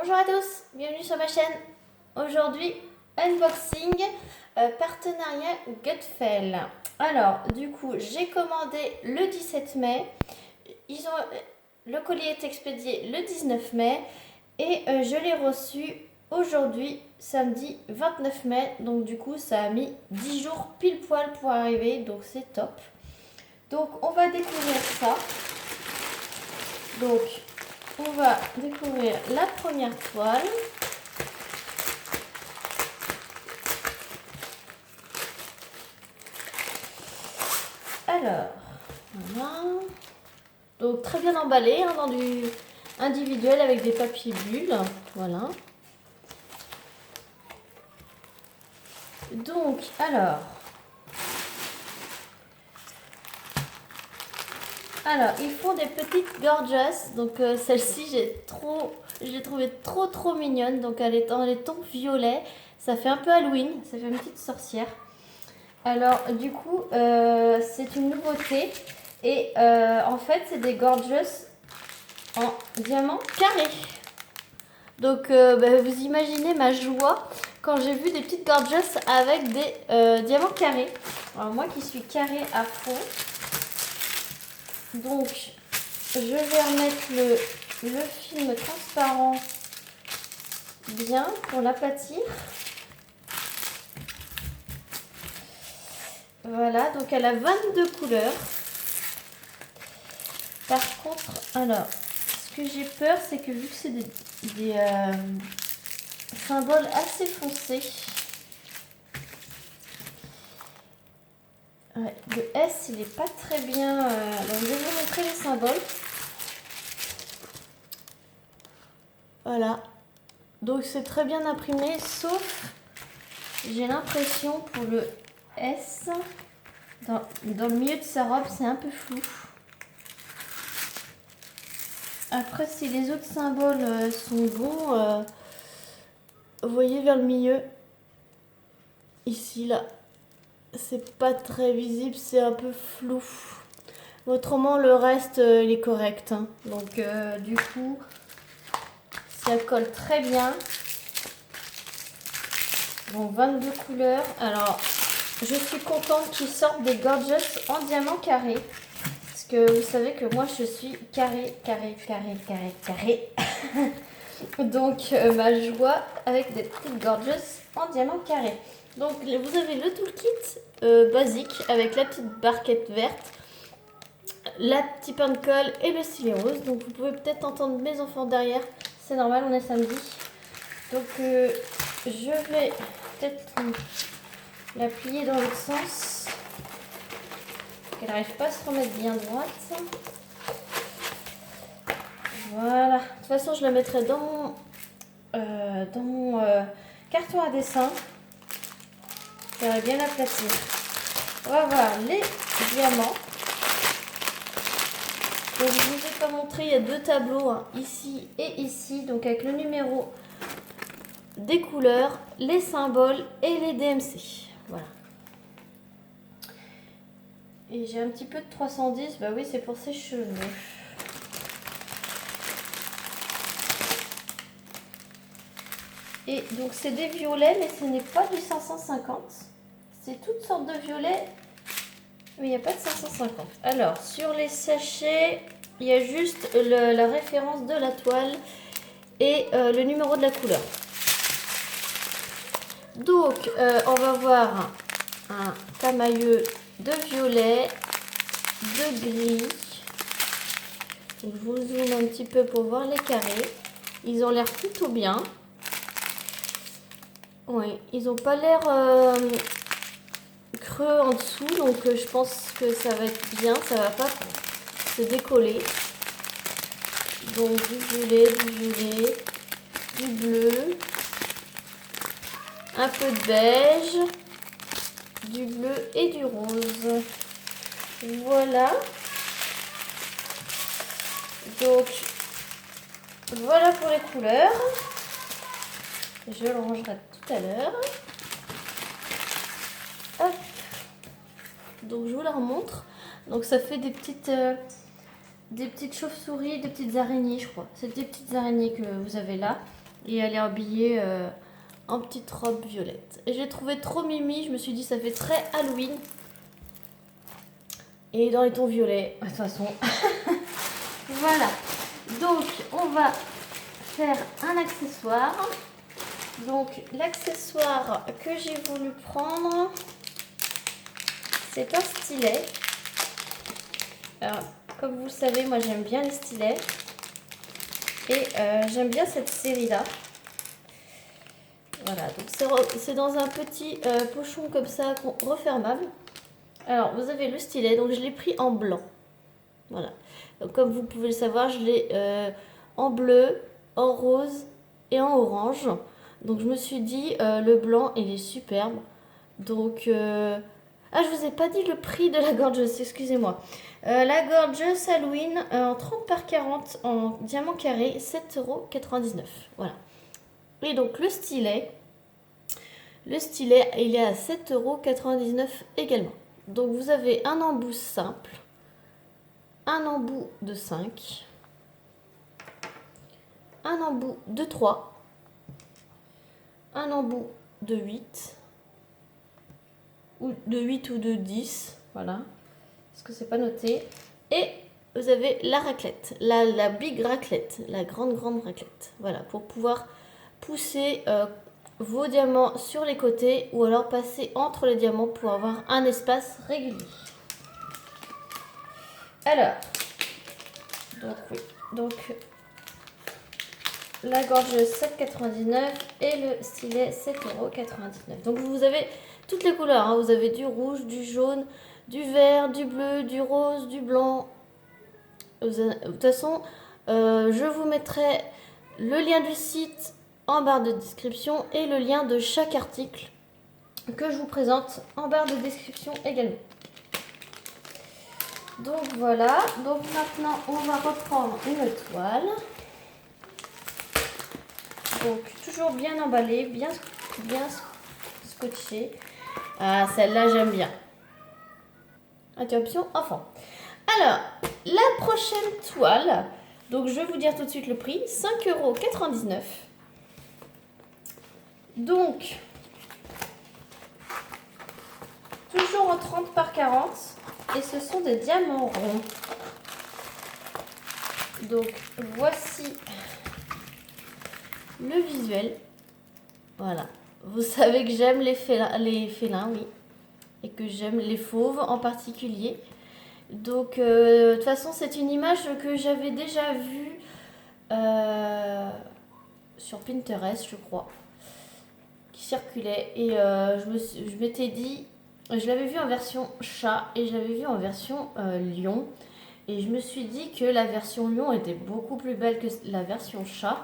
Bonjour à tous, bienvenue sur ma chaîne. Aujourd'hui, unboxing, partenariat Gutfeld. Alors, du coup, j'ai commandé le 17 mai. Le colis est expédié le 19 mai et je l'ai reçu aujourd'hui, samedi 29 mai. Donc du coup, ça a mis 10 jours pile poil pour arriver, donc c'est top. Donc on va découvrir ça. Donc on va découvrir la première toile. Alors, voilà. Donc très bien emballé, hein, dans du individuel avec des papiers bulles. Voilà. Donc, alors, ils font des petites gorgeous. Donc celle-ci, je l'ai trouvée trop mignonne. Donc elle est dans les tons violets. Ça fait un peu Halloween. Ça fait une petite sorcière. Alors du coup, c'est une nouveauté. Et en fait, c'est des gorgeous en diamant carré. Donc vous imaginez ma joie quand j'ai vu des petites gorgeous avec des diamants carrés. Alors moi qui suis carré à fond. Donc je vais remettre le film transparent bien pour l'aplatir. Voilà, donc elle a 22 couleurs. Par contre, alors, ce que j'ai peur, c'est que vu que c'est des symboles assez foncés, ouais, le S, il n'est pas très bien. Donc, je vais vous montrer les symboles. Voilà. Donc, c'est très bien imprimé, sauf, j'ai l'impression, pour le S, dans le milieu de sa robe, c'est un peu flou. Après, si les autres symboles sont bons, vous voyez vers le milieu, ici, là, c'est pas très visible, c'est un peu flou. Autrement, le reste, il est correct, hein. Donc, du coup, ça colle très bien. Donc, 22 couleurs. Alors, je suis contente qu'ils sortent des gorgeous en diamant carré. Parce que vous savez que moi, je suis carré. Donc, ma joie avec des petites gorgeous en diamant carré. Donc, vous avez le toolkit basique avec la petite barquette verte, la petite pain de colle et le stylet rose. Donc, vous pouvez peut-être entendre mes enfants derrière. C'est normal, on est samedi. Donc, je vais peut-être la plier dans l'autre sens. Elle n'arrive pas à se remettre bien droite. Voilà. De toute façon, je la mettrai dans mon carton à dessin. Ça va bien l'aplatir. On va voir les diamants. Donc, je ne vous ai pas montré, il y a deux tableaux, hein, ici et ici. Donc, avec le numéro des couleurs, les symboles et les DMC. Voilà. Et j'ai un petit peu de 310. Bah oui, c'est pour ses cheveux. Et donc c'est des violets, mais ce n'est pas du 550. C'est toutes sortes de violets, mais il n'y a pas de 550. Alors, sur les sachets, il y a juste la référence de la toile et le numéro de la couleur. Donc, on va voir un camailleux de violet, de gris. Donc, je vous zoome un petit peu pour voir les carrés. Ils ont l'air plutôt bien. Oui, ils n'ont pas l'air creux en dessous, donc je pense que ça va être bien, ça va pas se décoller. Donc du violet, du bleu, un peu de beige, du bleu et du rose. Voilà. Donc voilà pour les couleurs. Je le rangerai tout à l'heure. Hop. Donc je vous la remontre. Donc ça fait des petites chauves-souris, des petites araignées, je crois. C'est des petites araignées que vous avez là. Et elle est habillée en petite robe violette. Et j'ai trouvé trop mimi, je me suis dit ça fait très Halloween. Et dans les tons violets, de toute façon. Voilà. Donc on va faire un accessoire. Donc l'accessoire que j'ai voulu prendre, c'est un stylet. Alors, comme vous le savez, moi j'aime bien les stylets. Et j'aime bien cette série-là. Voilà, donc c'est dans un petit pochon comme ça, refermable. Alors, vous avez le stylet, donc je l'ai pris en blanc. Voilà. Donc, comme vous pouvez le savoir, je l'ai en bleu, en rose et en orange. Donc, je me suis dit, le blanc, il est superbe. Donc, ah, je vous ai pas dit le prix de la Gorgeous, excusez-moi. La Gorgeous Halloween en 30 par 40 en diamant carré, 7,99 €. Voilà. Et donc, le stylet, il est à 7,99 € également. Donc, vous avez un embout simple, un embout de 5, un embout de 3, un embout de 8, ou de 8 ou de 10, voilà, parce que c'est pas noté. Et vous avez la raclette, la big raclette, la grande raclette, voilà, pour pouvoir pousser vos diamants sur les côtés ou alors passer entre les diamants pour avoir un espace régulier. Alors, donc oui, donc la gorgeuse 7,99 et le stylet 7,99 €. Donc vous avez toutes les couleurs, hein. Vous avez du rouge, du jaune, du vert, du bleu, du rose, du blanc. De toute façon, je vous mettrai le lien du site en barre de description et le lien de chaque article que je vous présente en barre de description également. Donc voilà, donc maintenant on va reprendre une toile. Donc toujours bien emballée, bien scotchée. Ah, celle-là j'aime bien. Interruption enfant. Alors, la prochaine toile, donc je vais vous dire tout de suite le prix, 5,99 €. Donc, toujours en 30 par 40 et ce sont des diamants ronds. Donc, voici le visuel. Voilà. Vous savez que j'aime les félins, oui. Et que j'aime les fauves en particulier. Donc, de toute façon, c'est une image que j'avais déjà vue sur Pinterest, je crois, qui circulait. Et je m'étais dit, je l'avais vu en version chat et je l'avais vu en version lion. Et je me suis dit que la version lion était beaucoup plus belle que la version chat.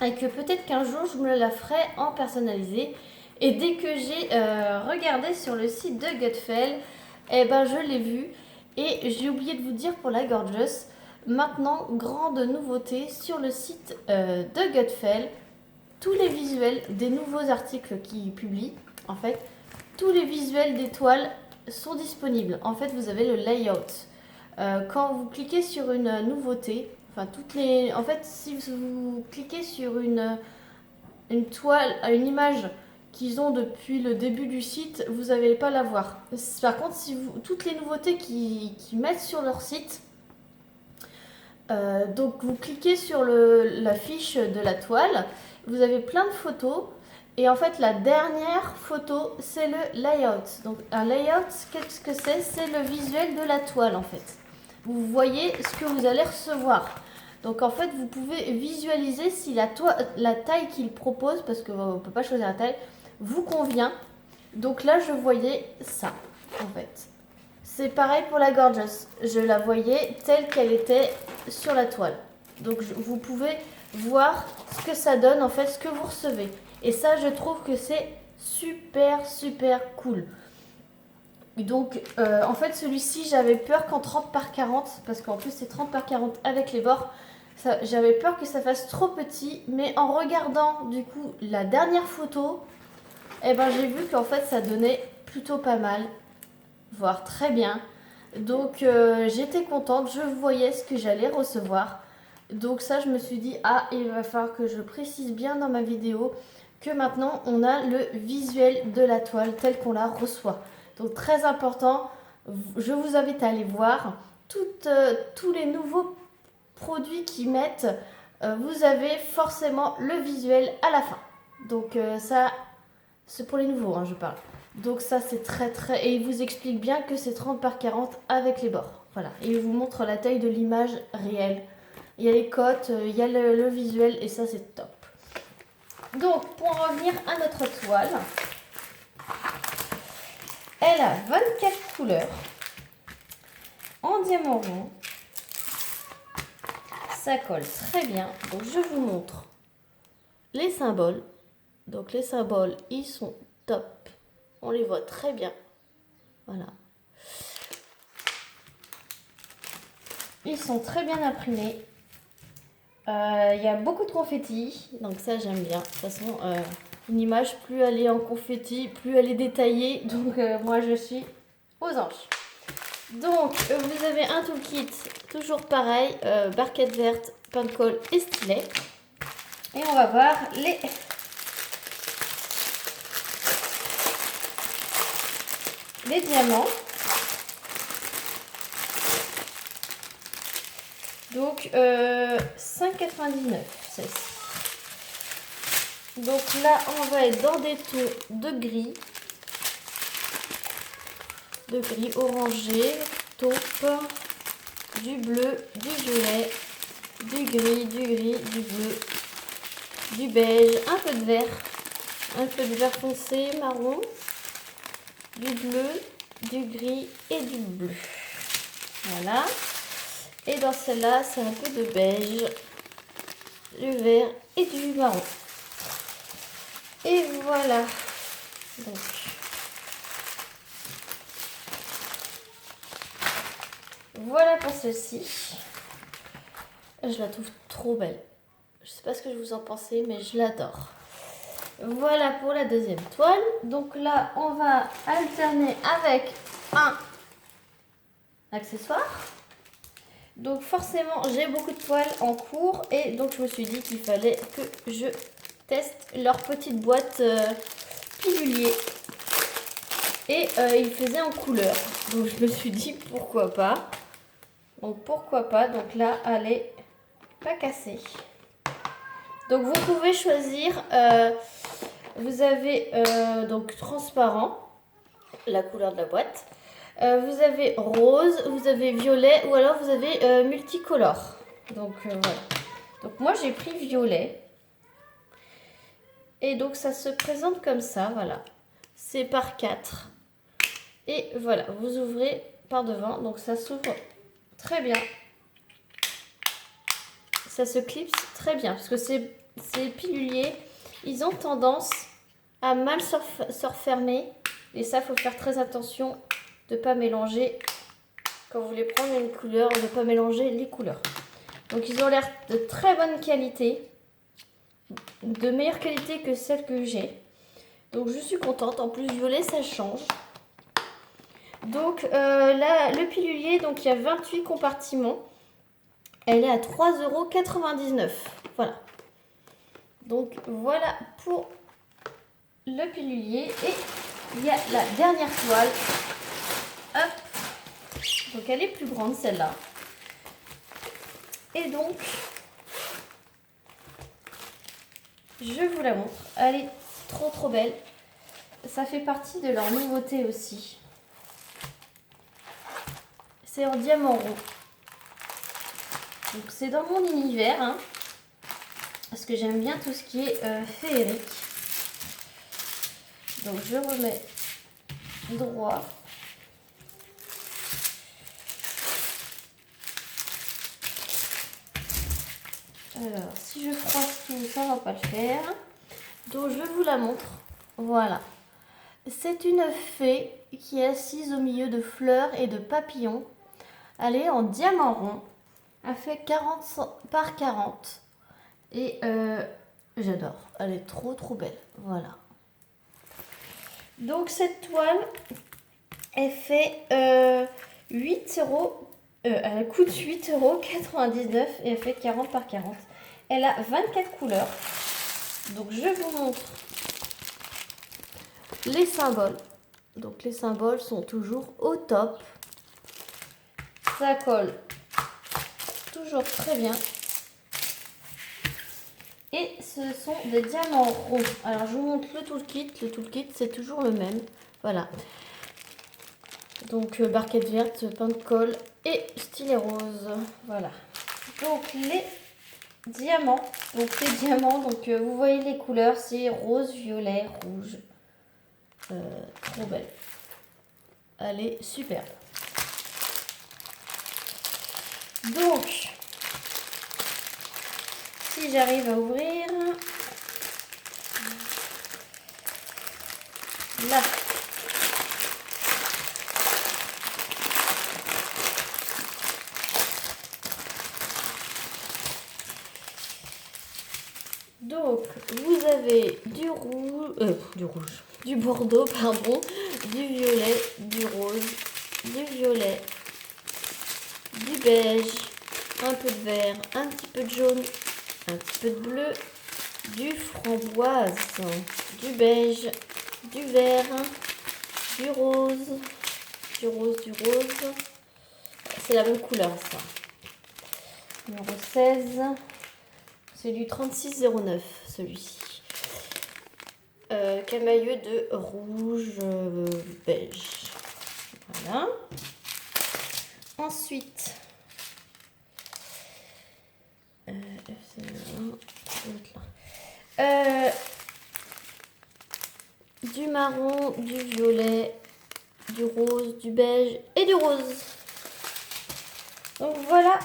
Et que peut-être qu'un jour, je me la ferai en personnalisé. Et dès que j'ai regardé sur le site de Gutfeld, eh ben, je l'ai vu. Et j'ai oublié de vous dire pour la Gorgeous, maintenant, grande nouveauté sur le site de Gutfeld, tous les visuels des nouveaux articles qu'ils publient, en fait, tous les visuels des toiles sont disponibles. En fait, vous avez le layout. Quand vous cliquez sur une nouveauté, enfin en fait, si vous cliquez sur une toile, une image qu'ils ont depuis le début du site, vous n'allez pas la voir. Par contre, toutes les nouveautés qu'ils mettent sur leur site, donc vous cliquez sur la fiche de la toile, vous avez plein de photos. Et en fait, la dernière photo, c'est le layout. Donc un layout, qu'est-ce que c'est? C'est le visuel de la toile en fait. Vous voyez ce que vous allez recevoir. Donc en fait, vous pouvez visualiser si la taille qu'il propose, parce qu'on ne peut pas choisir la taille, vous convient. Donc là, je voyais ça, en fait. C'est pareil pour la Gorgeous. Je la voyais telle qu'elle était sur la toile. Donc vous pouvez voir ce que ça donne, en fait, ce que vous recevez. Et ça, je trouve que c'est super, super cool. Donc, en fait, celui-ci, j'avais peur qu'en 30 par 40, parce qu'en plus, c'est 30 par 40 avec les bords, j'avais peur que ça fasse trop petit. Mais en regardant, du coup, la dernière photo, eh ben, j'ai vu qu'en fait, ça donnait plutôt pas mal, voire très bien. Donc, j'étais contente, je voyais ce que j'allais recevoir. Donc ça, je me suis dit, ah, il va falloir que je précise bien dans ma vidéo que maintenant, on a le visuel de la toile tel qu'on la reçoit. Donc très important, je vous invite à aller voir tous les nouveaux produits qu'ils mettent. Vous avez forcément le visuel à la fin. Donc ça, c'est pour les nouveaux, hein, je parle. Donc ça, c'est très... Et il vous explique bien que c'est 30 par 40 avec les bords. Voilà. Et il vous montre la taille de l'image réelle. Il y a les cotes, il y a le visuel et ça, c'est top. Donc, pour en revenir à notre toile, elle a 24 couleurs en diamant rond. Ça colle très bien. Donc, je vous montre les symboles. Donc, les symboles, ils sont top. On les voit très bien. Voilà. Ils sont très bien imprimés. Il y a beaucoup de confettis, donc ça j'aime bien. De toute façon, une image, plus elle est en confetti, plus elle est détaillée. Donc moi je suis aux anges. Donc vous avez un toolkit, toujours pareil, barquette verte, pain de colle et stylet. Et on va voir les diamants. Donc 5,99 celle-ci. Donc là on va être dans des tons de gris orangé, taupe, du bleu, du violet, du gris, du bleu, du beige, un peu de vert foncé, marron, du bleu, du gris et du bleu. Voilà. Et dans celle-là, c'est un peu de beige, du vert et du marron. Et voilà. Donc, voilà pour celle-ci. Je la trouve trop belle. Je sais pas ce que vous en pensez, mais je l'adore. Voilà pour la deuxième toile. Donc là, on va alterner avec un accessoire. Donc forcément, j'ai beaucoup de toiles en cours et donc je me suis dit qu'il fallait que je teste leur petite boîte pilulier. Et ils faisaient en couleur. Donc je me suis dit pourquoi pas. Donc pourquoi pas. Donc là, elle est pas cassée. Donc vous pouvez choisir. Vous avez donc transparent, la couleur de la boîte. Vous avez rose, vous avez violet ou alors vous avez multicolore. Donc voilà. Donc moi j'ai pris violet. Et donc ça se présente comme ça, voilà. C'est par 4. Et voilà, vous ouvrez par devant. Donc ça s'ouvre très bien. Ça se clipse très bien. Parce que ces piluliers, ils ont tendance à mal se refermer. Et ça, il faut faire très attention de ne pas mélanger. Quand vous voulez prendre une couleur, de ne pas mélanger les couleurs. Donc ils ont l'air de très bonne qualité. De meilleure qualité que celle que j'ai. Donc je suis contente. En plus violet, ça change. Donc là, le pilulier, donc il y a 28 compartiments. Elle est à 3,99 €. Voilà. Donc voilà pour le pilulier. Et il y a la dernière toile. Hop. Donc elle est plus grande celle-là. Et donc, je vous la montre. Elle est trop belle. Ça fait partie de leur nouveauté aussi. C'est en diamant rond. Donc c'est dans mon univers. Hein, parce que j'aime bien tout ce qui est féerique. Donc je remets droit. Alors, si je froisse tout, ça va pas le faire. Donc, je vous la montre. Voilà. C'est une fée qui est assise au milieu de fleurs et de papillons. Elle est en diamant rond. Elle fait 40 par 40. Et j'adore. Elle est trop belle. Voilà. Donc, cette toile, elle fait 8,99 €. Elle coûte 8,99 € et elle fait 40 par 40. Elle a 24 couleurs. Donc je vous montre les symboles. Donc les symboles sont toujours au top. Ça colle toujours très bien. Et ce sont des diamants ronds. Alors je vous montre le toolkit. Le toolkit c'est toujours le même. Voilà. Donc barquette verte, pain de colle et stylet rose. Voilà. Donc les diamants. Donc vous voyez les couleurs, c'est rose, violet, rouge. Trop belle. Elle est superbe. Donc, si j'arrive à ouvrir, là. Donc, vous avez du rouge, du bordeaux, pardon, du violet, du rose, du violet, du beige, un peu de vert, un petit peu de jaune, un petit peu de bleu, du framboise, du beige, du vert, du rose, du rose, du rose. C'est la même couleur ça. Numéro 16. C'est du 36,09 celui-ci. Camailleux de rouge beige. Voilà. Ensuite, du marron, du violet, du rose, du beige et du rose. Donc voilà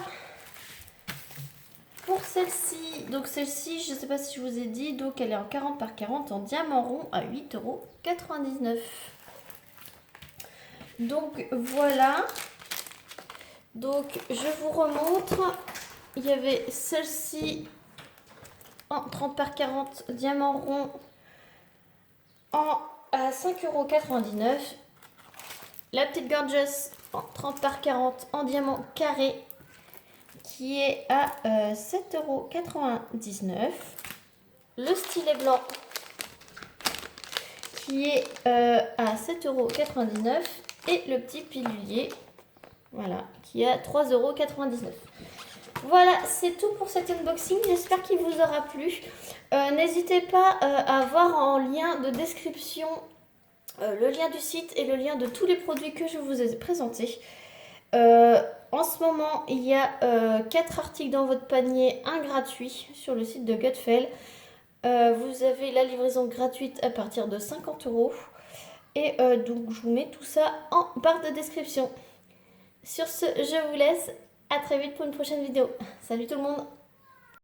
pour celle-ci. Donc celle-ci, je ne sais pas si je vous ai dit, donc elle est en 40 par 40 en diamant rond à 8,99 €. Donc voilà. Donc je vous remontre. Il y avait celle-ci en 30 par 40 diamant rond à 5,99 €. La petite Gorgeous en 30 par 40 en diamant carré qui est à 7,99 €. Le stylet blanc qui est à 7,99 € et le petit pilulier, voilà, qui est à 3,99 €. Voilà, c'est tout pour cet unboxing. J'espère qu'il vous aura plu. N'hésitez pas à voir en lien de description le lien du site et le lien de tous les produits que je vous ai présentés. En ce moment, il y a 4 articles dans votre panier, un gratuit sur le site de Gutfeld. Vous avez la livraison gratuite à partir de 50 €. Et donc, je vous mets tout ça en barre de description. Sur ce, je vous laisse. À très vite pour une prochaine vidéo. Salut tout le monde!